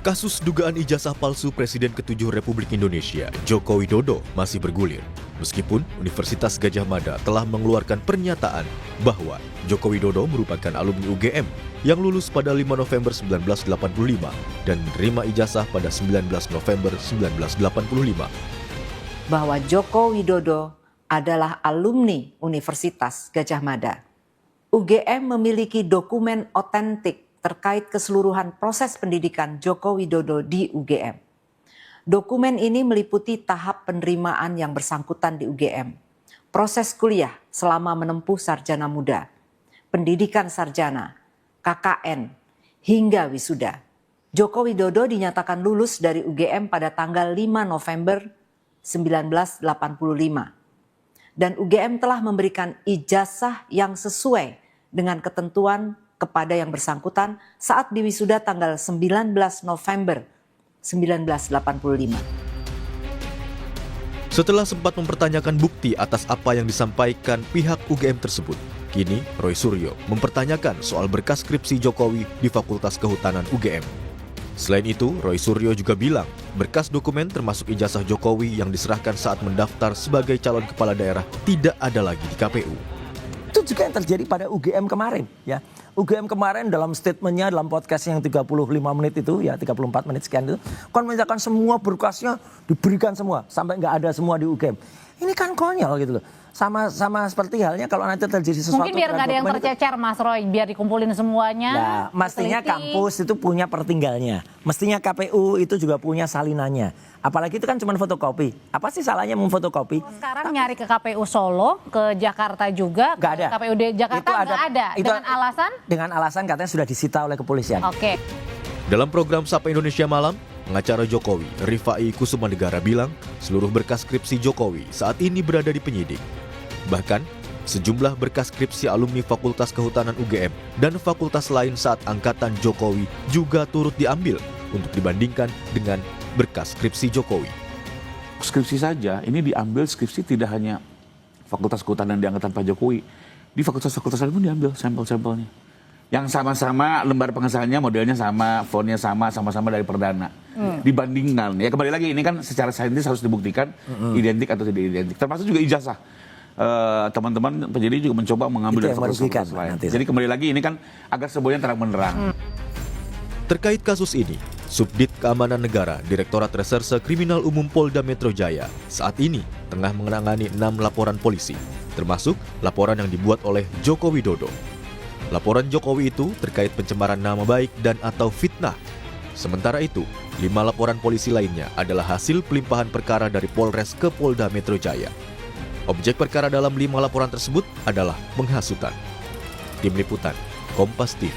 Kasus dugaan ijazah palsu Presiden ke-7 Republik Indonesia, Joko Widodo, masih bergulir. Meskipun Universitas Gadjah Mada telah mengeluarkan pernyataan bahwa Joko Widodo merupakan alumni UGM yang lulus pada 5 November 1985 dan menerima ijazah pada 19 November 1985. Bahwa Joko Widodo adalah alumni Universitas Gadjah Mada. UGM memiliki dokumen otentik terkait keseluruhan proses pendidikan Joko Widodo di UGM. Dokumen ini meliputi tahap penerimaan yang bersangkutan di UGM, proses kuliah selama menempuh sarjana muda, pendidikan sarjana, KKN, hingga wisuda. Joko Widodo dinyatakan lulus dari UGM pada tanggal 5 November 1985. Dan UGM telah memberikan ijazah yang sesuai dengan ketentuan kepada yang bersangkutan saat diwisuda tanggal 19 November 1985. Setelah sempat mempertanyakan bukti atas apa yang disampaikan pihak UGM tersebut, kini Roy Suryo mempertanyakan soal berkas skripsi Jokowi di Fakultas Kehutanan UGM. Selain itu, Roy Suryo juga bilang berkas dokumen termasuk ijazah Jokowi yang diserahkan saat mendaftar sebagai calon kepala daerah tidak ada lagi di KPU. Itu juga yang terjadi pada UGM kemarin, ya. UGM kemarin dalam statementnya dalam podcast yang 35 menit itu, ya 34 menit sekian itu, kan menyatakan semua berkasnya diberikan semua sampai nggak ada semua di UGM. Ini kan konyol gitu loh. Sama seperti halnya kalau nanti terjadi sesuatu. Mungkin biar nggak ada yang tercecer, Mas Roy, biar dikumpulin semuanya. Nah, mestinya kampus itu punya pertinggalnya. Mestinya KPU itu juga punya salinannya. Apalagi itu kan cuma fotokopi. Apa sih salahnya memfotokopi? Sekarang nyari ke KPU Solo, ke Jakarta juga, Nggak ada. ke KPUD Jakarta nggak ada. Dengan alasan? Dengan alasan katanya sudah disita oleh kepolisian. Oke. Dalam program Sapa Indonesia Malam, pengacara Jokowi, Rifai Kusumanegara bilang seluruh berkas skripsi Jokowi saat ini berada di penyidik. Bahkan, sejumlah berkas skripsi alumni Fakultas Kehutanan UGM dan fakultas lain saat angkatan Jokowi juga turut diambil untuk dibandingkan dengan berkas skripsi Jokowi. Skripsi saja, ini diambil skripsi tidak hanya Fakultas Kehutanan di angkatan Pak Jokowi, di fakultas-fakultas lain pun diambil sampel-sampelnya. Yang sama-sama lembar pengesahannya modelnya sama, fontnya sama-sama dari perdana. Dibandingkan, ya kembali lagi ini kan secara saintis harus dibuktikan identik atau tidak identik. Termasuk juga ijazah. Teman-teman penyidik juga mencoba mengambil dari fakultas lain. Jadi kembali lagi ini kan agar semuanya terang-menerang. Terkait kasus ini, Subdit Keamanan Negara Direktorat Reserse Kriminal Umum Polda Metro Jaya saat ini tengah menangani 6 laporan polisi, termasuk laporan yang dibuat oleh Joko Widodo. Laporan Jokowi itu terkait pencemaran nama baik dan atau fitnah. Sementara itu, 5 laporan polisi lainnya adalah hasil pelimpahan perkara dari Polres ke Polda Metro Jaya. Objek perkara dalam 5 laporan tersebut adalah penghasutan. Tim Liputan, Kompas TV.